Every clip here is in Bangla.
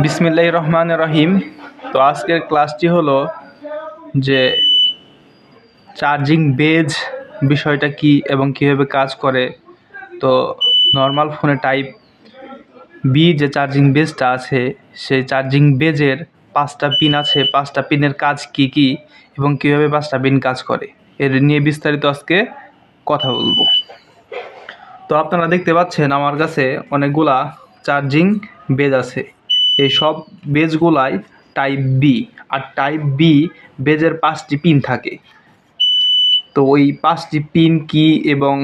বিসমিল্লাহির রহমানির রহিম। তো আজকের ক্লাসটি হলো যে চার্জিং বেজ বিষয়টা কি এবং কীভাবে কাজ করে। তো নর্মাল ফোনে টাইপ বি যে চার্জিং বেজটা আছে সেই চার্জিং বেজের 5টা পিন আছে, 5টা পিনের কাজ কি কি এবং কীভাবে 5টা পিন কাজ করে এর নিয়ে বিস্তারিত আজকে কথা বলবো। তো আপনারা দেখতে পাচ্ছেন আমার কাছে অনেকগুলা চার্জিং বেজ আছে। এই সব বেজগুলাই টাইপ বি, আর টাইপ বি বেজের 5টি পিন থাকে। তো ওই 5টি পিন কি এবং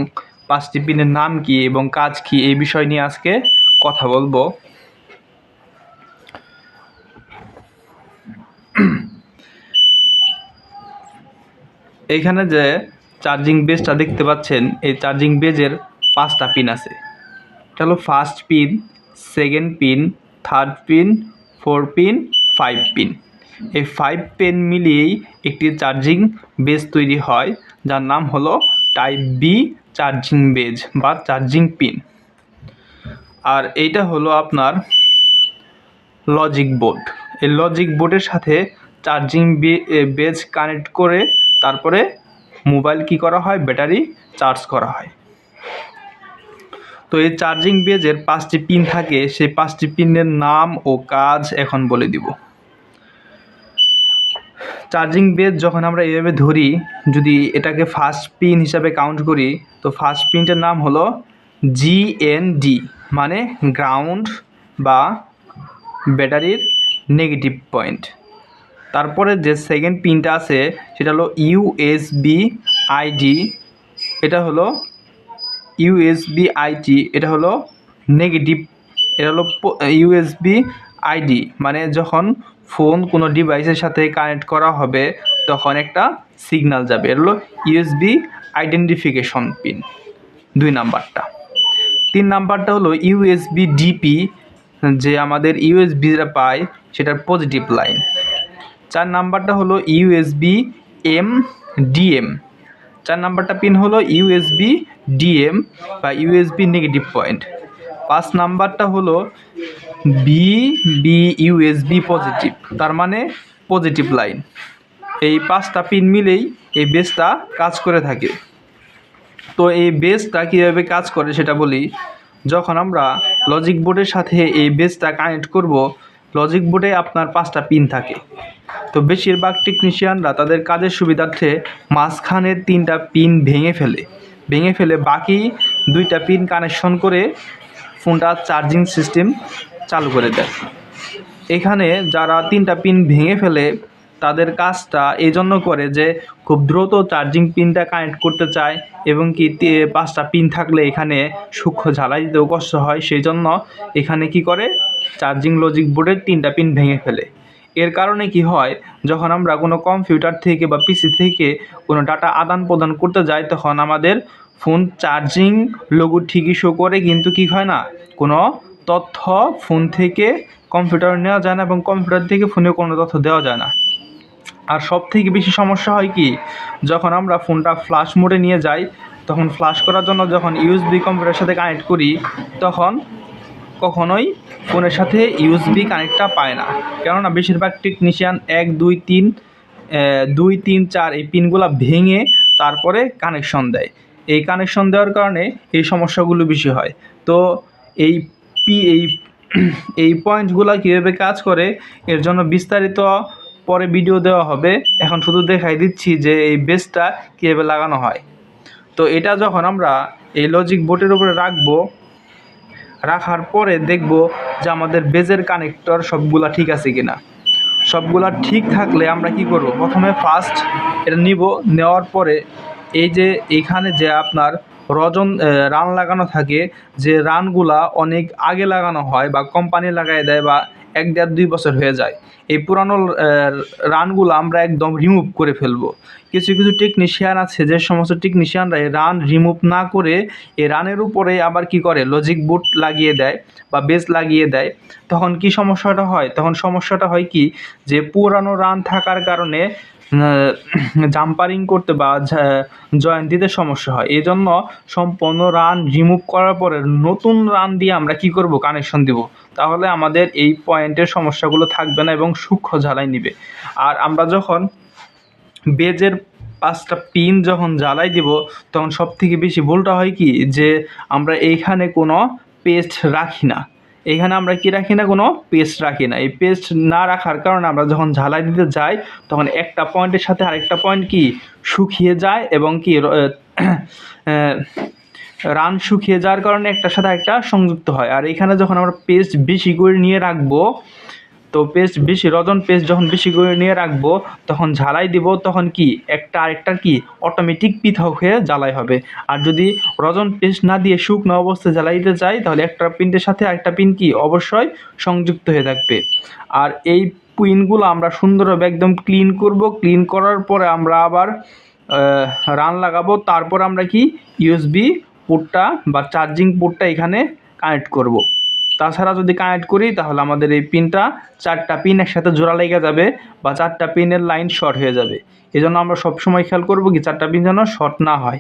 5টি পিনের নাম কি এবং কাজ কি এই বিষয় নিয়ে আজকে কথা বলবো। এইখানে যে চার্জিং বেজটা দেখতে পাচ্ছেন এই চার্জিং বেজের 5টা পিন আছে। এটা হলো first pin, second pin, third pin, 4 pin, 5 pin. এই 5 পিন মিলিয়েই একটি চার্জিং বেজ তৈরি হয়, যার নাম হলো টাইপ বি চার্জিং বেজ বা চার্জিং পিন। আর এইটা হলো আপনার লজিক বোর্ড। এই লজিক বোর্ডের সাথে চার্জিং বেজ কানেক্ট করে তারপরে মোবাইল কি করা হয়, ব্যাটারি চার্জ করা হয়। তো এই চার্জিং বেজের 5টি পিন থাকে, সেই 5টি পিনের নাম ও কাজ এখন বলে দিব। চার্জিং বেজ যখন আমরা এইভাবে ধরি, যদি এটাকে ফার্স্ট পিন হিসাবে কাউন্ট করি, তো ফার্স্ট পিনটার নাম হলো জিএনডি, মানে গ্রাউন্ড বা ব্যাটারির নেগেটিভ পয়েন্ট। তারপরে যে সেকেন্ড পিনটা আছে সেটা হলো ইউএসবি আইডি, এটা হলো ইউএসবি আইডি, এটা হলো নেগেটিভ, এটা হলো ইউএসবি আইডি, মানে যখন ফোন কোনো ডিভাইসের সাথে কানেক্ট করা হবে তখন একটা সিগন্যাল যাবে, এটা হলো ইউএসবি আইডেন্টিফিকেশন পিন 2 নাম্বারটা। 3 নাম্বারটা হলো ইউএসবি ডিপি, যে আমাদের ইউএসবিটা পায় সেটার পজিটিভ লাইন। 4 নাম্বারটা হলো ইউএসবি এমডিএম, 4 নাম্বারটা পিন হলো ইউএসবি ডিএম বা ইউএসবি নেগেটিভ পয়েন্ট। 5 নাম্বারটা হলো বিবি ইউএসবি পজিটিভ, তার মানে পজিটিভ লাইন। এই 5টা পিন মিলেই এই বেজটা কাজ করে থাকে। তো এই বেজটা কীভাবে কাজ করে সেটা বলি। যখন আমরা লজিক বোর্ডের সাথে এই বেজটা কানেক্ট করব, লজিক বোর্ডে আপনার 5টা পিন থাকে। তো বেশিরভাগ টেকনিশিয়ানরা তাদের কাজের সুবিধার্থে মাঝখানের 3টা পিন ভেঙে ফেলে বাকি 2টা পিন কানেকশন করে ফোনটা চার্জিং সিস্টেম চালু করে দেয়। এখানে যারা 3টা পিন ভেঙে ফেলে তাদের কাজটা এই জন্য করে যে খুব দ্রুত চার্জিং পিনটা কানেক্ট করতে চায় এবং কি 5টা পিন থাকলে এখানে সূক্ষ্ম ঝালাই দিতেও কষ্ট হয়, সেই জন্য এখানে কি করে চার্জিং লজিক বোর্ডের 3টা পিন ভেঙে ফেলে। এর কারণে কি হয়, যখন আমরা কোনো কম্পিউটার থেকে বা পিসি থেকে কোনো ডাটা আদান প্রদান করতে যাই তখন আমাদের ফোন চার্জিং লোগো ঠিকই শো করে, কিন্তু কি হয় না, কোনো তথ্য ফোন থেকে কম্পিউটারে নেওয়া যায় না এবং কম্পিউটার থেকে ফোনে কোনো তথ্য দেওয়া যায় না। আর সব থেকে বেশি সমস্যা হয় কি, যখন আমরা ফোনটা ফ্ল্যাশ মোডে নিয়ে যাই তখন ফ্ল্যাশ করার জন্য যখন ইউএসবি কম্পিউটারের সাথে কানেক্ট করি তখন কখনোই ফোনের সাথে ইউএসবি কানেক্টটা পায় না। কেননা বেশিরভাগ টেকনিশিয়ান 1 2 3 2 3 4 এই পিনগুলো ভেঙে তারপরে কানেকশন দেয়। এই কানেকশন দেওয়ার কারণে এই সমস্যাগুলো বেশি হয়। তো এই এই পয়েন্টগুলো কীভাবে কাজ করে এর জন্য বিস্তারিত পরে ভিডিও দেওয়া হবে। এখন শুধু দেখাই দিচ্ছি যে এই বেসটা কীভাবে লাগানো হয়। তো এটা যখন আমরা এই লজিক বোর্ডের উপরে রাখার পরে দেখব যে আমাদের বেজের কানেক্টর সবগুলা ঠিক আছে কিনা। সবগুলা ঠিক থাকলে আমরা কি করব, প্রথমে ফার্স্ট এটা নেওয়ার পরে এই যে এইখানে যে আপনার রান লাগানো থাকে, যে রানগুলা অনেক আগে লাগানো হয় বা কোম্পানি লাগাই দেয় বা 1 1.5 2 বছর হয়ে যায়, এই পুরানো রানগুলো আমরা একদম রিমুভ করে ফেলবো। কিছু টেকনিশিয়ান আছে, যে সমস্ত টেকনিশিয়ানরা এই রান রিমুভ না করে এই রানের উপরে আবার কি করে লজিক বোর্ড লাগিয়ে দেয় বা বেস লাগিয়ে দেয়। তখন কি সমস্যাটা হয়, কি যে পুরানো রান থাকার কারণে জাম্পারিং করতে বা জয়েন্ট দিতে সমস্যা হয়। এই জন্য সম্পূর্ণ রান রিমুভ করার পরে নতুন রান দিয়ে আমরা কি করব, কানেকশন দেব। তাহলে আমাদের এই পয়েন্টের সমস্যাগুলো থাকবে না এবং সূক্ষ্ম জ্বালাই নিবে। আর আমরা যখন বেজের 5টা পিন যখন জ্বালাই দিব তখন সবথেকে বেশি ভুলটা হয় কি, যে আমরা এইখানে কোনো পেস্ট রাখি না। এখানে আমরা কি রাখি না, কোনো পেস্ট রাখি না। এই পেস্ট না রাখার কারণে আমরা যখন ঝালাই দিতে যাই তখন একটা পয়েন্টের সাথে আরেকটা পয়েন্ট কি শুকিয়ে যায় এবং কি রান শুকিয়ে যাওয়ার কারণে একটার সাথে একটা সংযুক্ত হয়। আর এখানে যখন আমরা পেস্ট বেশি করে নিয়ে রাখবো, তো পেস্ট বেশি রজন পেস্ট যখন বেশি করে নিয়ে রাখবো তখন ঝালাই দিব, তখন কি একটা আরেকটার কি অটোমেটিক পৃথক হয়ে জ্বালাই হবে। আর যদি রজন পেস্ট না দিয়ে শুকনো অবস্থায় জ্বালাই দিতে চাই তাহলে একটা পিনের সাথে আরেকটা পিন কি অবশ্যই সংযুক্ত হয়ে থাকবে। আর এই পিনগুলো আমরা সুন্দরভাবে একদম ক্লিন করব। ক্লিন করার পরে আমরা আবার রান লাগাবো। তারপর আমরা কি ইউএসবি পোর্টটা বা চার্জিং পোর্টটা এখানে কানেক্ট করব। তাছাড়া যদি কানেক্ট করি তাহলে আমাদের এই পিনটা 4টা পিন একসাথে জোড়া লেগে যাবে বা 4টা পিনের লাইন শর্ট হয়ে যাবে। এই জন্য আমরা সবসময় খেয়াল করব কি 4টা পিন যেন শর্ট না হয়।